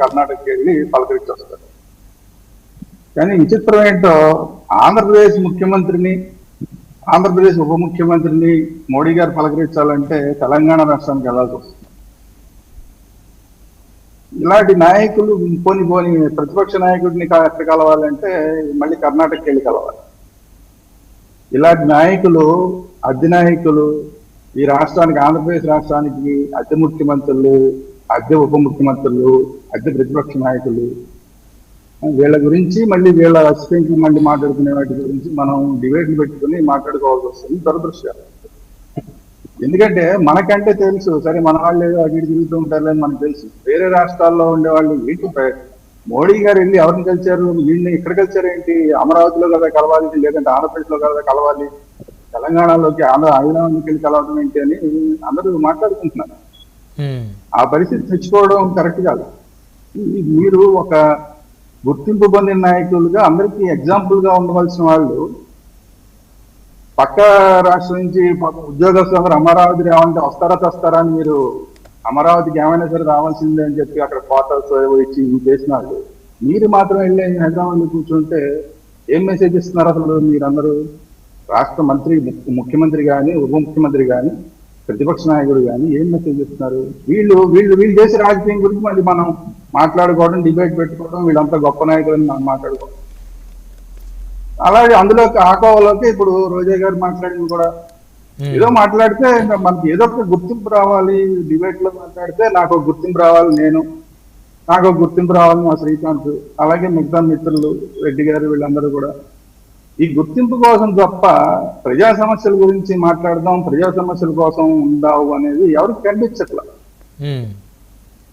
కర్ణాటకకి వెళ్ళి పలకరించి వస్తారు. కానీ విచిత్రం ఏంటో ఆంధ్రప్రదేశ్ ముఖ్యమంత్రిని, ఆంధ్రప్రదేశ్ ఉప ముఖ్యమంత్రిని మోడీ గారు పలకరించాలంటే తెలంగాణ రాష్ట్రానికి వెళ్ళాల్సి వస్తుంది. ఇలాంటి నాయకులు పోని ప్రతిపక్ష నాయకుడిని ఎక్కడ కలవాలంటే మళ్ళీ కర్ణాటకకి వెళ్ళి కలవాలి. ఇలాంటి నాయకులు, అధినాయకులు ఈ రాష్ట్రానికి, ఆంధ్రప్రదేశ్ రాష్ట్రానికి అద్దె ముఖ్యమంత్రులు, అద్దె ఉప ముఖ్యమంత్రులు, అద్దె ప్రతిపక్ష నాయకులు, వీళ్ళ గురించి మళ్ళీ వీళ్ళ అసిస్టెంట్లు మళ్ళీ మాట్లాడుకునే వాటి గురించి మనం డిబేట్లు పెట్టుకుని మాట్లాడుకోవాల్సి వస్తుంది. దురదృష్టం. ఎందుకంటే మనకంటే తెలుసు, సరే మన వాళ్ళు ఏదో అటు ఇటు తిరుగుతూ ఉంటారని మనకు తెలుసు. వేరే రాష్ట్రాల్లో ఉండే వాళ్ళు ఏంటి మోడీ గారు వెళ్ళి ఎవరిని కలిశారు, వీళ్ళని ఇక్కడ కలిశారేంటి, అమరావతిలో కదా కలవాలి, లేదంటే ఆంధ్రప్రదేశ్ లో కదా కలవాలి, తెలంగాణలోకి హైదరాబాద్కి వెళ్ళి కలవడం ఏంటి అని అందరూ మాట్లాడుకుంటున్నారు. ఆ పరిస్థితి తెచ్చుకోవడం కరెక్ట్ కాదు. మీరు ఒక గుర్తింపు పొందిన నాయకులుగా అందరికీ ఎగ్జాంపుల్ గా ఉండవలసిన వాళ్ళు పక్క రాష్ట్రం నుంచి ఉద్యోగస్తులు అందరూ అమరావతి రావాలంటే వస్తారా తెస్తారా అని మీరు అమరావతికి ఏమైనా సరే రావాల్సిందే అని చెప్పి అక్కడ క్వార్టర్స్ ఇచ్చి చేసిన వాళ్ళు మీరు మాత్రం వెళ్ళి హైదరాబాద్ లో కూర్చుంటే ఏం మెసేజ్ ఇస్తున్నారు అసలు? మీరందరూ రాష్ట్ర మంత్రి, ముఖ్యమంత్రి కానీ, ఉప ముఖ్యమంత్రి కానీ, ప్రతిపక్ష నాయకుడు కానీ ఏం మెసేజ్ ఇస్తున్నారు? వీళ్ళు చేసే రాజకీయం గురించి మళ్ళీ మనం మాట్లాడుకోవడం, డిబేట్ పెట్టుకోవడం, వీళ్ళంతా గొప్ప నాయకులని మనం మాట్లాడుకోవడం. అలాగే అందులో ఆకోవలోకి ఇప్పుడు రోజా గారు మాట్లాడింది కూడా ఏదో మాట్లాడితే మనకి ఏదో ఒక గుర్తింపు రావాలి. డిబేట్ లో మాట్లాడితే నాకు ఒక గుర్తింపు రావాలి, నాకు ఒక గుర్తింపు రావాలి మా శ్రీకాంత్, అలాగే మిగతా మిత్రులు రెడ్డి గారు, వీళ్ళందరూ కూడా ఈ గుర్తింపు కోసం తప్ప ప్రజా సమస్యల గురించి మాట్లాడదాం, ప్రజా సమస్యల కోసం ఉందావు అనేది ఎవరికి కనిపించట్లా.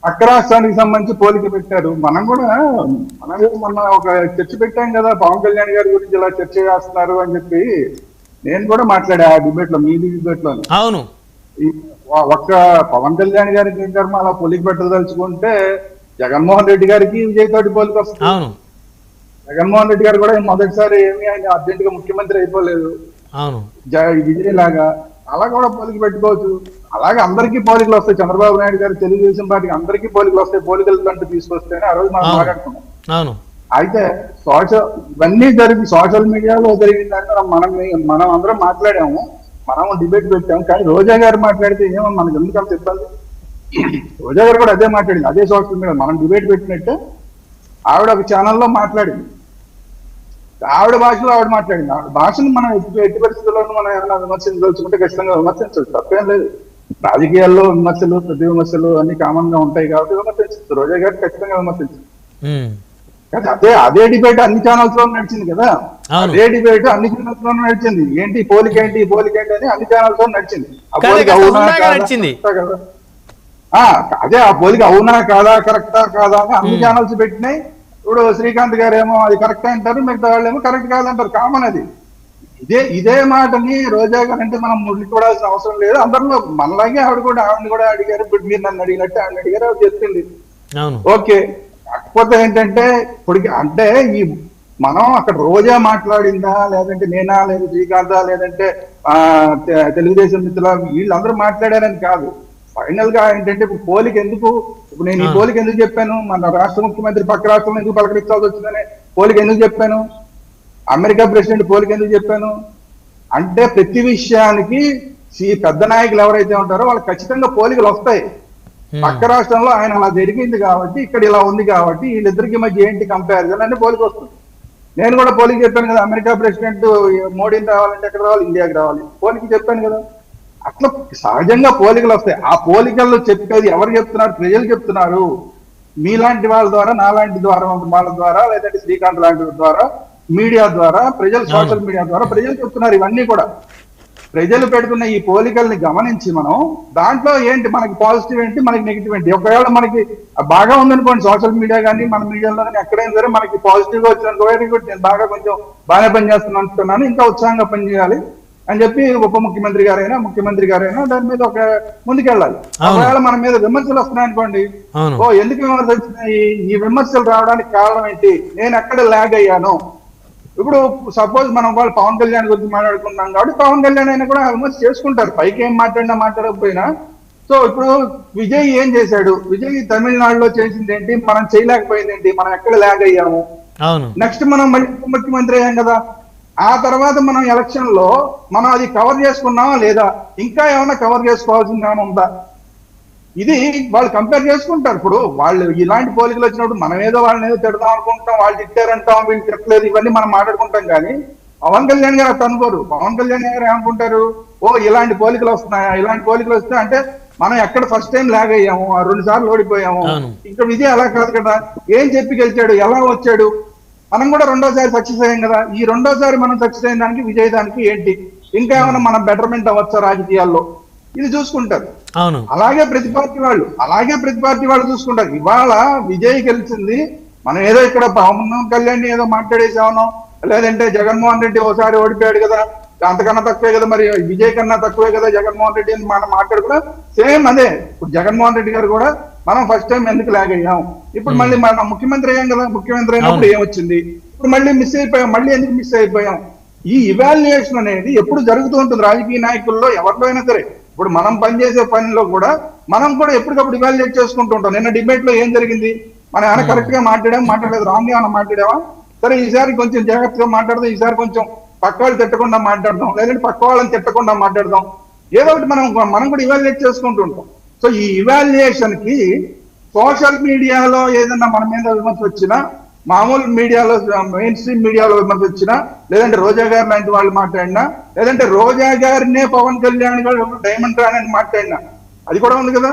పక్క రాష్ట్రానికి సంబంధించి పోలిక పెట్టారు. మనం కూడా మొన్న ఒక చర్చ పెట్టాం కదా, పవన్ కళ్యాణ్ గారి గురించి ఇలా చర్చ చేస్తున్నారు అని చెప్పి నేను కూడా మాట్లాడా ఆ డిబేట్ లో, మీ డిబేట్ లో. అవును, ఒక్క పవన్ కళ్యాణ్ గారికి కర్మ అలా పోలిక పెట్టదలుచుకుంటే జగన్మోహన్ రెడ్డి గారికి విజయ్ తోటి పోలిక వస్తుంది. అవును, జగన్మోహన్ రెడ్డి గారు కూడా మొదటిసారి ఏమి ఆయన అర్జెంట్ గా ముఖ్యమంత్రి అయిపోలేదు, అవును, విజయ్ లాగా అలా కూడా పోలిక పెట్టుకోవచ్చు. అలాగే అందరికీ పోలికలు వస్తాయి. చంద్రబాబు నాయుడు గారు తెలుగుదేశం పార్టీకి అందరికీ పోలికలు వస్తాయి. పోలికలు అంటూ తీసుకొస్తేనే ఆ రోజు మనం మాట్లాడుకున్నాం. అయితే ఇవన్నీ జరిగి సోషల్ మీడియాలో జరిగిందంటే మనం అందరం మాట్లాడాము, మనం డిబేట్ పెట్టాము. కానీ రోజా గారు మాట్లాడితే ఏమో మనకు ఎందుకంత చెప్పాలి. రోజా గారు కూడా అదే మాట్లాడింది, అదే సోషల్ మీడియా మనం డిబేట్ పెట్టినట్టే ఆవిడ ఒక ఛానల్లో మాట్లాడింది. ఆవిడ భాషలో ఆవిడ మాట్లాడింది. ఆవిడ భాషను మనం ఎట్టి పరిస్థితుల్లోనూ మనం ఏమైనా విమర్శించదలుచుకుంటే ఖచ్చితంగా విమర్శించవచ్చు, తప్పేం లేదు. రాజకీయాల్లో విమర్శలు, ప్రతి విమర్శలు అన్ని కామన్ గా ఉంటాయి కాబట్టి విమర్శించచ్చు. రోజా గారు ఖచ్చితంగా విమర్శించచ్చు. అదే డిబేట్ అన్ని ఛానల్స్ లో నడిచింది కదా, అదే డిబేట్ అన్ని ఛానల్స్ లో నడిచింది. ఏంటి పోలిక ఏంటి అని అన్ని ఛానల్స్ లో నడిచింది. అదే ఆ పోలిక అవునా కాదా, కరెక్టా కాదా అని అన్ని ఛానల్స్ పెట్టినాయి. ఇప్పుడు శ్రీకాంత్ గారు ఏమో అది కరెక్ట్ అంటారు, మిగతా వాళ్ళు ఏమో కరెక్ట్ కాదంటారు. కామన్ అది. ఇదే మాటని రోజా గారు అంటే మనం ముళ్ళి చూడాల్సిన అవసరం లేదు. అందరిలో మనలాగే ఆవిడని కూడా అడిగారు. ఇప్పుడు మీరు నన్ను అడిగినట్టు ఆవిడ అడిగారు, ఆవిడ చెప్పింది ఓకే. కాకపోతే ఏంటంటే ఇప్పటికి అంటే మనం అక్కడ రోజా మాట్లాడిందా, లేదంటే నేనా, లేదా శ్రీకాంత, లేదంటే తెలుగుదేశం మిత్రుల వీళ్ళందరూ మాట్లాడారని కాదు. ఫైనల్ గా ఏంటంటే ఇప్పుడు పోలిక ఎందుకు, ఇప్పుడు నేను ఈ పోలిక ఎందుకు చెప్పాను, మన రాష్ట్ర ముఖ్యమంత్రి పక్క రాష్ట్రంలో ఎందుకు పలకరించాల్సి వచ్చిందని పోలిక ఎందుకు చెప్పాను, అమెరికా ప్రెసిడెంట్ పోలిక ఎందుకు చెప్పాను అంటే ప్రతి విషయానికి పెద్ద నాయకులు ఎవరైతే ఉంటారో వాళ్ళకి ఖచ్చితంగా పోలికలు వస్తాయి. పక్క రాష్ట్రంలో ఆయన అలా జరిగింది కాబట్టి, ఇక్కడ ఇలా ఉంది కాబట్టి వీళ్ళిద్దరికి మధ్య ఏంటి కంపారిజన్ అని పోలిక వస్తుంది. నేను కూడా పోలిక చెప్పాను కదా, అమెరికా ప్రెసిడెంట్ మోడీని రావాలంటే ఎక్కడ రావాలి, ఇండియాకి రావాలి, పోలిక చెప్పాను కదా. అట్లా సహజంగా పోలికలు వస్తాయి. ఆ పోలికల్లో చెప్పేది ఎవరు చెప్తున్నారు? ప్రజలు చెప్తున్నారు. మీలాంటి వాళ్ళ ద్వారా, నాలాంటి వాళ్ళ ద్వారా, లేదంటే శ్రీకాంత్ లాంటి ద్వారా, మీడియా ద్వారా, ప్రజలు సోషల్ మీడియా ద్వారా ప్రజలు చెప్తున్నారు. ఇవన్నీ కూడా ప్రజలు పెడుతున్న ఈ పోలికల్ని గమనించి మనం దాంట్లో ఏంటి మనకి పాజిటివ్ ఏంటి, మనకి నెగిటివ్ ఏంటి. ఒకవేళ మనకి బాగా ఉందనుకోండి సోషల్ మీడియా కానీ మన మీడియాలో కానీ ఎక్కడైనా సరే మనకి పాజిటివ్ గా వచ్చిన వెరీ గుడ్, నేను బాగా కొంచెం బాగానే పనిచేస్తున్నాను అనుకుంటున్నాను, ఇంకా ఉత్సాహంగా పనిచేయాలి అని చెప్పి ఉప ముఖ్యమంత్రి గారైనా, ముఖ్యమంత్రి గారైనా దాని మీద ఒక ముందుకెళ్ళాలి. ఒకవేళ మన మీద విమర్శలు వస్తున్నాయి అనుకోండి, ఎందుకు విమర్శలు వచ్చినాయి, ఈ విమర్శలు రావడానికి కారణం ఏంటి, నేను ఎక్కడ ల్యాగ్ అయ్యాను. ఇప్పుడు సపోజ్ మనం వాళ్ళు పవన్ కళ్యాణ్ గురించి మాట్లాడుకున్నాం కాబట్టి పవన్ కళ్యాణ్ అయినా కూడా విమర్శ చేసుకుంటారు. పైకి ఏం మాట్లాడకపోయినా సో ఇప్పుడు విజయ్ ఏం చేశాడు? విజయ్ తమిళనాడులో చేసింది ఏంటి, మనం చేయలేకపోయింది ఏంటి, మనం ఎక్కడ ల్యాగ్ అయ్యాము? అవును. నెక్స్ట్ మనం మళ్ళీ ముఖ్యమంత్రి అయ్యాం కదా. ఆ తర్వాత మనం ఎలక్షన్ లో మనం అది కవర్ చేసుకున్నామా లేదా, ఇంకా ఏమైనా కవర్ చేసుకోవాల్సింది ఏమైనా ఉందా? ఇది వాళ్ళు కంపేర్ చేసుకుంటారు. ఇప్పుడు వాళ్ళు ఇలాంటి పోలికలు వచ్చినప్పుడు మనం ఏదో వాళ్ళని ఏదో తిడదాం అనుకుంటాం, వాళ్ళు తిట్టారంటాం, వీళ్ళు తిట్టలేదు, ఇవన్నీ మనం మాట్లాడుకుంటాం. కానీ పవన్ కళ్యాణ్ గారు అట్లా అనుకోరు. పవన్ కళ్యాణ్ గారు ఏమనుకుంటారు, ఓ ఇలాంటి పోలికలు వస్తున్నాయా, ఇలాంటి పోలికలు వస్తాయి అంటే మనం ఎక్కడ ఫస్ట్ టైం లాగ్ అయ్యాము, 2 సార్లు ఓడిపోయాము. ఇంకా విజయ్ అలా కాదు కదా, ఏం చెప్పి గెలిచాడు, ఎలా వచ్చాడు, మనం కూడా రెండోసారి సక్సెస్ అయ్యాం కదా. ఈ రెండోసారి మనం సక్సెస్ అయిన దానికి విజయ్ దానికి ఏంటి, ఇంకా ఏమైనా మనం బెటర్మెంట్ అవ్వచ్చా రాజకీయాల్లో, ఇది చూసుకుంటారు. అలాగే ప్రతి పార్టీ వాళ్ళు చూసుకుంటారు. ఇవాళ విజయ్ గెలిచింది, మనం ఏదో ఇక్కడ పవన్ కళ్యాణ్ ఏదో మాట్లాడేసామనో, లేదంటే జగన్మోహన్ రెడ్డి ఒకసారి ఓడిపోయాడు కదా, అంతకన్నా తక్కువే కదా, మరి విజయ్ కన్నా తక్కువే కదా జగన్మోహన్ రెడ్డి అని మనం మాట్లాడుకున్నా సేమ్ అదే. ఇప్పుడు జగన్మోహన్ రెడ్డి గారు కూడా మనం ఫస్ట్ టైం ఎందుకు లాగ్ అయ్యాం, ఇప్పుడు మళ్ళీ మనం ముఖ్యమంత్రి అయ్యాం కదా, ముఖ్యమంత్రి అయినప్పుడు ఏమొచ్చింది, ఇప్పుడు మళ్ళీ మిస్ అయిపోయాం, మళ్ళీ ఎందుకు మిస్ అయిపోయాం? ఈ ఇవాల్యుయేషన్ అనేది ఎప్పుడు జరుగుతూ ఉంటుంది రాజకీయ నాయకుల్లో, ఎవరిలో అయినా సరే. ఇప్పుడు మనం పనిచేసే పనిలో కూడా మనం కూడా ఎప్పటికప్పుడు ఇవాల్యుయేట్ చేసుకుంటూ ఉంటాం. నిన్న డిబేట్ లో ఏం జరిగింది, మనం ఏమైనా కరెక్ట్ గా మాట్లాడలేదు, రాంగ్ ఏమైనా మాట్లాడామా, సరే ఈసారి కొంచెం జాగ్రత్తగా మాట్లాడదాం, ఈసారి కొంచెం పక్క వాళ్ళు తిట్టకుండా మాట్లాడదాం, లేదంటే పక్క వాళ్ళని తిట్టకుండా మాట్లాడదాం, ఏదో ఒకటి మనం కూడా ఇవాల్యుయేట్ చేసుకుంటూ ఉంటాం. సో ఈ ఇవాల్యుయేషన్ కి సోషల్ మీడియాలో ఏదన్నా మన మీద విమర్శ వచ్చినా, మామూలు మీడియాలో మెయిన్ స్ట్రీమ్ మీడియాలో విమర్శ వచ్చినా, లేదంటే రోజా గారు లాంటి వాళ్ళు మాట్లాడినా, లేదంటే రోజా గారినే పవన్ కళ్యాణ్ గారు డైమండ్ రాని మాట్లాడినా, అది కూడా ఉంది కదా.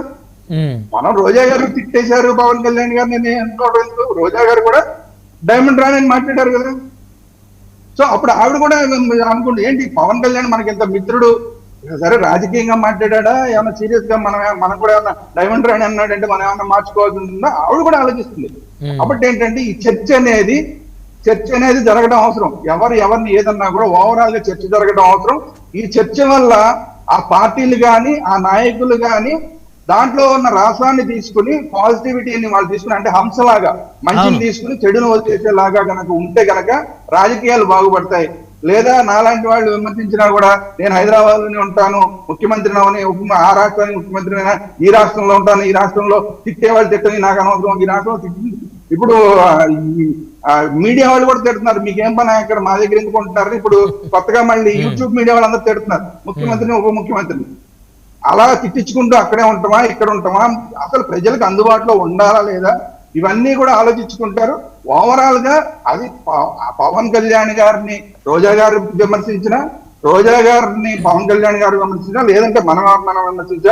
మనం రోజా గారు తిట్టేశారు పవన్ కళ్యాణ్ గారు, నేను అనుకోవడం, రోజా గారు కూడా డైమండ్ రాని మాట్లాడారు కదా. సో అప్పుడు ఆవిడ కూడా అనుకుంటే ఏంటి పవన్ కళ్యాణ్ మనకి ఎంత మిత్రుడు, సరే రాజకీయంగా మాట్లాడా, ఏమైనా సీరియస్ గా మనం కూడా ఏమన్నా డైమండ్ రాణి అన్నాడంటే మనం ఏమన్నా మార్చుకోవాల్సి ఉంటుందా, ఆవిడ కూడా ఆలోచిస్తుంది. కాబట్టి ఏంటంటే ఈ చర్చ అనేది జరగడం అవసరం. ఎవరిని ఏదన్నా కూడా ఓవరాల్ గా చర్చ జరగడం అవసరం. ఈ చర్చ వల్ల ఆ పార్టీలు కానీ ఆ నాయకులు కానీ దాంట్లో ఉన్న రాష్ట్రాన్ని తీసుకుని పాజిటివిటీని వాళ్ళు తీసుకుని, అంటే హంసలాగా మంచిని తీసుకుని చెడును వదిలేసేలాగా కనుక ఉంటే కనుక రాజకీయాలు బాగుపడతాయి. లేదా నాలాంటి వాళ్ళు విమర్శించినా కూడా నేను హైదరాబాద్ లోనే ఉంటాను, ముఖ్యమంత్రిని ఆ రాష్ట్రానికి ముఖ్యమంత్రినైనా, ఈ రాష్ట్రంలో ఉంటాను, ఈ రాష్ట్రంలో తిట్టేవాళ్ళు తిట్టని నాకు అనవసరం, ఈ రాష్ట్రంలో ఇప్పుడు మీడియా వాళ్ళు కూడా తిడుతున్నారు, మీకేం పని ఇక్కడ మా దగ్గర ఎందుకు ఉంటున్నారు. ఇప్పుడు కొత్తగా మళ్ళీ యూట్యూబ్ మీడియా వాళ్ళు అందరూ తిడుతున్నారు ముఖ్యమంత్రిని ఉప ముఖ్యమంత్రిని. అలా తిట్టించుకుంటూ అక్కడే ఉంటామా ఇక్కడ ఉంటామా, అసలు ప్రజలకు అందుబాటులో ఉండాలా లేదా, ఇవన్నీ కూడా ఆలోచించుకుంటారు. ఓవరాల్ గా అది పవన్ కళ్యాణ్ గారిని రోజా గారు విమర్శించిన, రోజా గారిని పవన్ కళ్యాణ్ గారు విమర్శించినా, లేదంటే మనం విమర్శించినా